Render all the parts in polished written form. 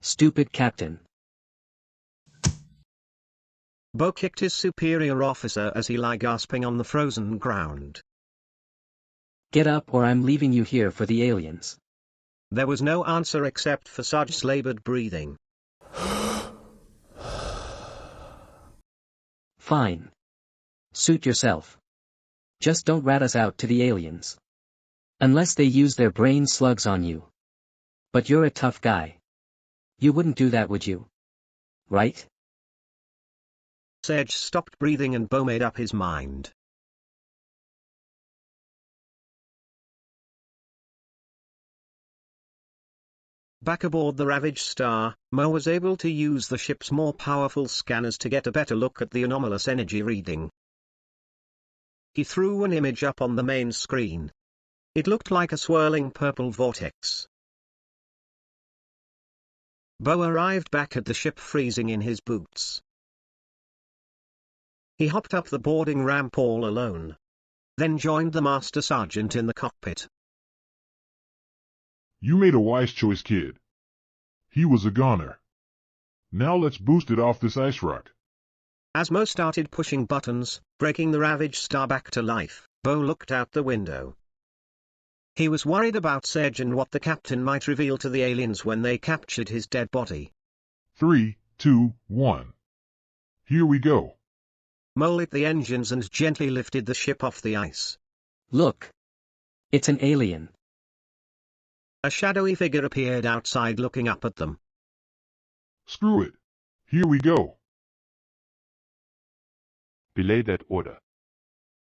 Stupid captain. Bo kicked his superior officer as he lay gasping on the frozen ground. Get up or I'm leaving you here for the aliens. There was no answer except for Sarge's labored breathing. Fine. Suit yourself. Just don't rat us out to the aliens. Unless they use their brain slugs on you. But you're a tough guy. You wouldn't do that, would you? Right? Sage stopped breathing and Bo made up his mind. Back aboard the Ravaged Star, Mo was able to use the ship's more powerful scanners to get a better look at the anomalous energy reading. He threw an image up on the main screen. It looked like a swirling purple vortex. Bo arrived back at the ship freezing in his boots. He hopped up the boarding ramp all alone. Then joined the Master Sergeant in the cockpit. You made a wise choice, kid. He was a goner. Now let's boost it off this ice rock. As Mo started pushing buttons, breaking the Ravaged Star back to life, Bo looked out the window. He was worried about Sedge and what the captain might reveal to the aliens when they captured his dead body. 3, 2, 1. Here we go. Mo lit the engines and gently lifted the ship off the ice. Look. It's an alien. A shadowy figure appeared outside looking up at them. Screw it. Here we go. Belay that order.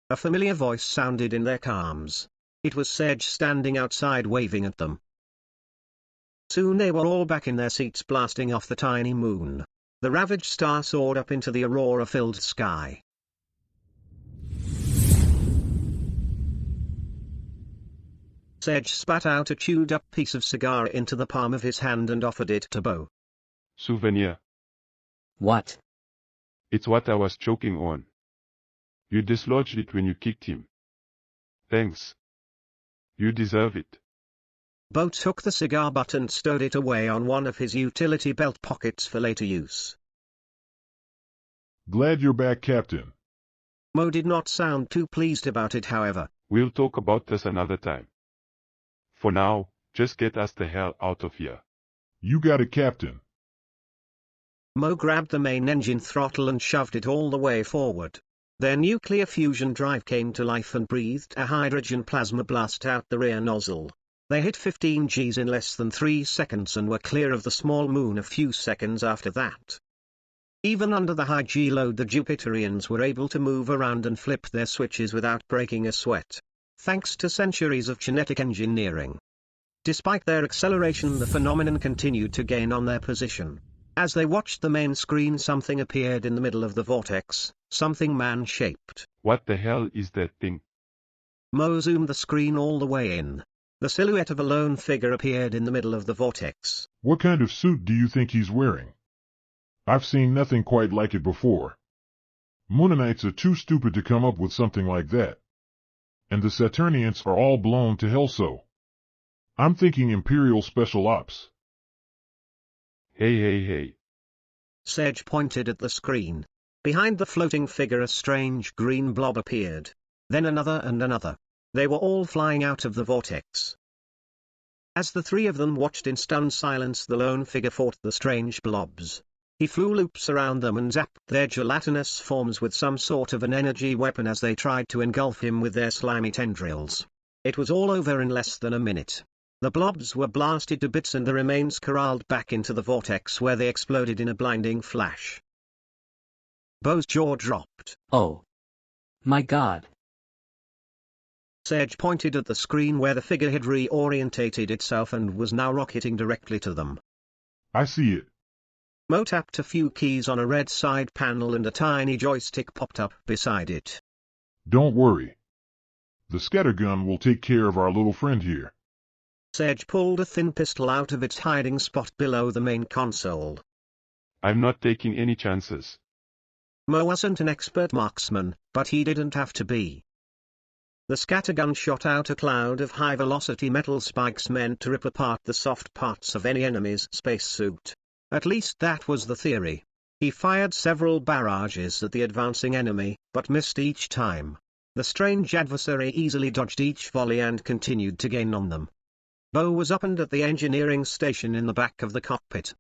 A familiar voice sounded in their calms. It was Sedge standing outside waving at them. Soon they were all back in their seats blasting off the tiny moon. The Ravaged Star soared up into the aurora-filled sky. Sedge spat out a chewed-up piece of cigar into the palm of his hand and offered it to Bo. Souvenir. What? It's what I was choking on. You dislodged it when you kicked him. Thanks. You deserve it. Bo took the cigar butt and stowed it away on one of his utility belt pockets for later use. Glad you're back, Captain. Mo did not sound too pleased about it, however. We'll talk about this another time. For now, just get us the hell out of here. You got it, Captain. Mo grabbed the main engine throttle and shoved it all the way forward. Their nuclear fusion drive came to life and breathed a hydrogen plasma blast out the rear nozzle. They hit 15 Gs in less than 3 seconds and were clear of the small moon a few seconds after that. Even under the high G load, the Jupiterians were able to move around and flip their switches without breaking a sweat, thanks to centuries of genetic engineering. Despite their acceleration, the phenomenon continued to gain on their position. As they watched the main screen, something appeared in the middle of the vortex, something man-shaped. What the hell is that thing? Mo zoomed the screen all the way in. The silhouette of a lone figure appeared in the middle of the vortex. What kind of suit do you think he's wearing? I've seen nothing quite like it before. Moonanites are too stupid to come up with something like that. And the Saturnians are all blown to hell, so I'm thinking Imperial Special Ops. Hey. Sedge pointed at the screen. Behind the floating figure a strange green blob appeared. Then another and another. They were all flying out of the vortex. As the three of them watched in stunned silence, the lone figure fought the strange blobs. He flew loops around them and zapped their gelatinous forms with some sort of an energy weapon as they tried to engulf him with their slimy tendrils. It was all over in less than a minute. The blobs were blasted to bits and the remains corralled back into the vortex, where they exploded in a blinding flash. Bo's jaw dropped. Oh. My God. Sedge pointed at the screen where the figure had reorientated itself and was now rocketing directly to them. I see it. Mo tapped a few keys on a red side panel and a tiny joystick popped up beside it. Don't worry. The scattergun will take care of our little friend here. Sedge pulled a thin pistol out of its hiding spot below the main console. I'm not taking any chances. Mo wasn't an expert marksman, but he didn't have to be. The scattergun shot out a cloud of high-velocity metal spikes meant to rip apart the soft parts of any enemy's spacesuit. At least that was the theory. He fired several barrages at the advancing enemy, but missed each time. The strange adversary easily dodged each volley and continued to gain on them. Bo was up and at the engineering station in the back of the cockpit.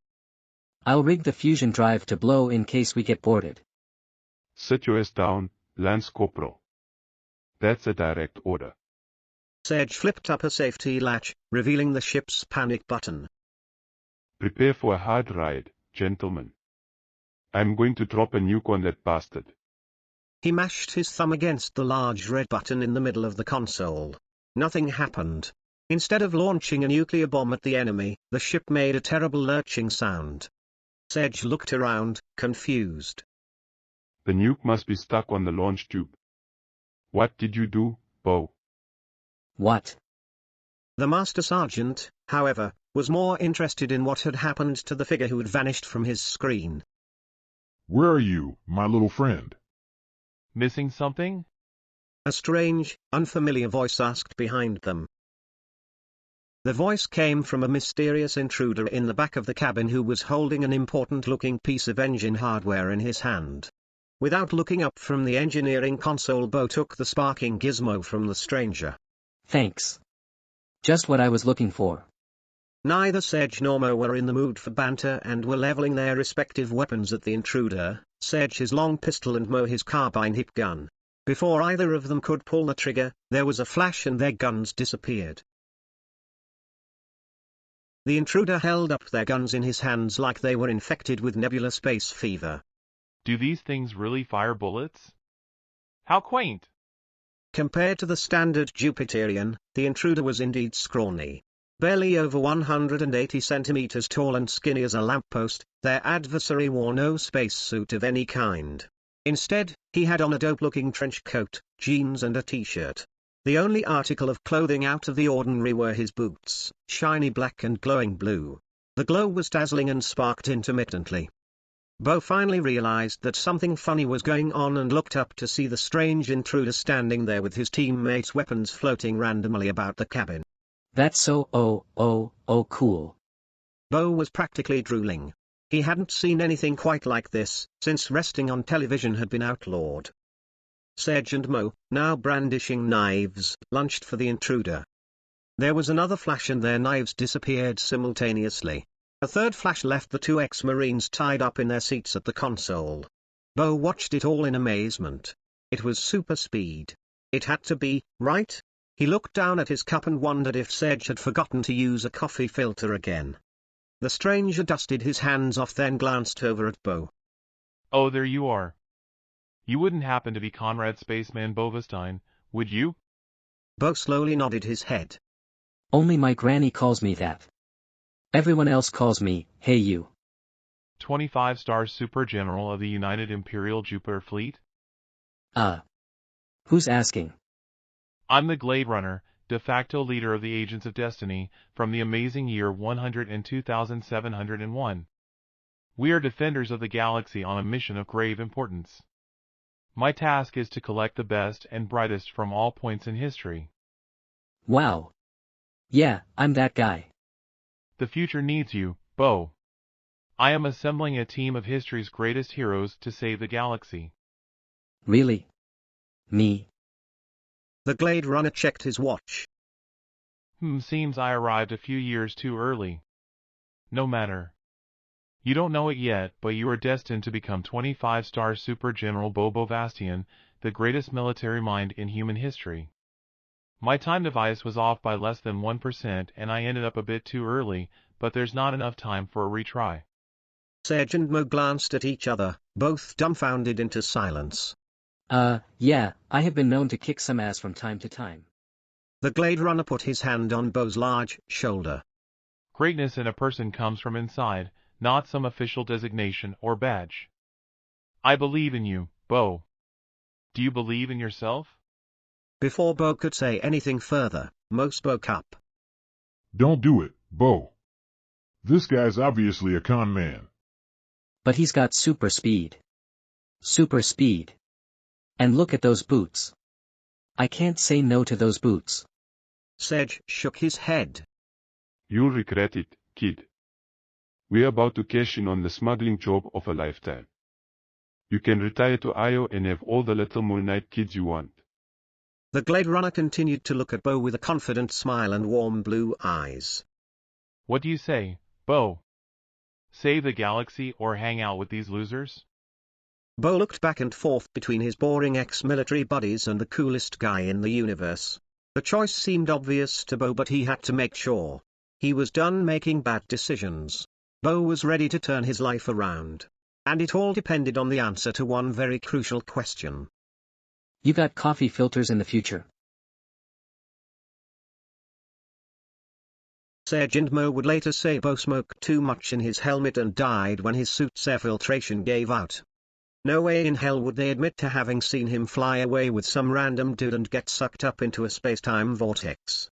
I'll rig the fusion drive to blow in case we get boarded. Sit your ass down, Lance Corporal. That's a direct order. Sedge flipped up a safety latch, revealing the ship's panic button. Prepare for a hard ride, gentlemen. I'm going to drop a nuke on that bastard. He mashed his thumb against the large red button in the middle of the console. Nothing happened. Instead of launching a nuclear bomb at the enemy, the ship made a terrible lurching sound. Sedge looked around, confused. The nuke must be stuck on the launch tube. What did you do, Bo? What? The Master Sergeant, however, was more interested in what had happened to the figure who had vanished from his screen. Where are you, my little friend? Missing something? A strange, unfamiliar voice asked behind them. The voice came from a mysterious intruder in the back of the cabin who was holding an important-looking piece of engine hardware in his hand. Without looking up from the engineering console, Bo took the sparking gizmo from the stranger. Thanks. Just what I was looking for. Neither Sedge nor Mo were in the mood for banter and were leveling their respective weapons at the intruder, Sedge his long pistol and Mo his carbine hip gun. Before either of them could pull the trigger, there was a flash and their guns disappeared. The intruder held up their guns in his hands like they were infected with nebula space fever. Do these things really fire bullets? How quaint! Compared to the standard Jupiterian, the intruder was indeed scrawny. Barely over 180 centimeters tall and skinny as a lamppost, their adversary wore no spacesuit of any kind. Instead, he had on a dope-looking trench coat, jeans and a t-shirt. The only article of clothing out of the ordinary were his boots, shiny black and glowing blue. The glow was dazzling and sparked intermittently. Bo finally realized that something funny was going on and looked up to see the strange intruder standing there with his teammates' weapons floating randomly about the cabin. That's so cool. Bo was practically drooling. He hadn't seen anything quite like this, since resting on television had been outlawed. Sedge and Mo, now brandishing knives, lunged for the intruder. There was another flash and their knives disappeared simultaneously. A third flash left the two ex-Marines tied up in their seats at the console. Bo watched it all in amazement. It was super speed. It had to be, right? He looked down at his cup and wondered if Sedge had forgotten to use a coffee filter again. The stranger dusted his hands off, then glanced over at Bo. Oh, there you are. You wouldn't happen to be Conrad Spaceman Bovestein, would you? Bo slowly nodded his head. Only my granny calls me that. Everyone else calls me, hey you. 25-star Super General of the United Imperial Jupiter Fleet? Who's asking? I'm the Glade Runner, de facto leader of the Agents of Destiny, from the amazing year 102,701. We are defenders of the galaxy on a mission of grave importance. My task is to collect the best and brightest from all points in history. Wow. Yeah, I'm that guy. The future needs you, Bo. I am assembling a team of history's greatest heroes to save the galaxy. Really? Me? The Glade Runner checked his watch. Seems I arrived a few years too early. No matter. You don't know it yet, but you are destined to become 25-star Super General Bo Bovastian, the greatest military mind in human history. My time device was off by less than 1% and I ended up a bit too early, but there's not enough time for a retry. Sedge and Mo glanced at each other, both dumbfounded into silence. Yeah, I have been known to kick some ass from time to time. The Glade Runner put his hand on Bo's large shoulder. Greatness in a person comes from inside, not some official designation or badge. I believe in you, Bo. Do you believe in yourself? Before Bo could say anything further, Mo spoke up. Don't do it, Bo. This guy's obviously a con man. But he's got super speed. Super speed. And look at those boots. I can't say no to those boots. Sedge shook his head. You'll regret it, kid. We're about to cash in on the smuggling job of a lifetime. You can retire to Io and have all the little Moonlight kids you want. The Glade Runner continued to look at Bo with a confident smile and warm blue eyes. What do you say, Bo? Save the galaxy or hang out with these losers? Bo looked back and forth between his boring ex-military buddies and the coolest guy in the universe. The choice seemed obvious to Bo, but he had to make sure. He was done making bad decisions. Bo was ready to turn his life around. And it all depended on the answer to one very crucial question. You got coffee filters in the future. Sedge and Mo would later say Bo smoked too much in his helmet and died when his suit's air filtration gave out. No way in hell would they admit to having seen him fly away with some random dude and get sucked up into a space-time vortex.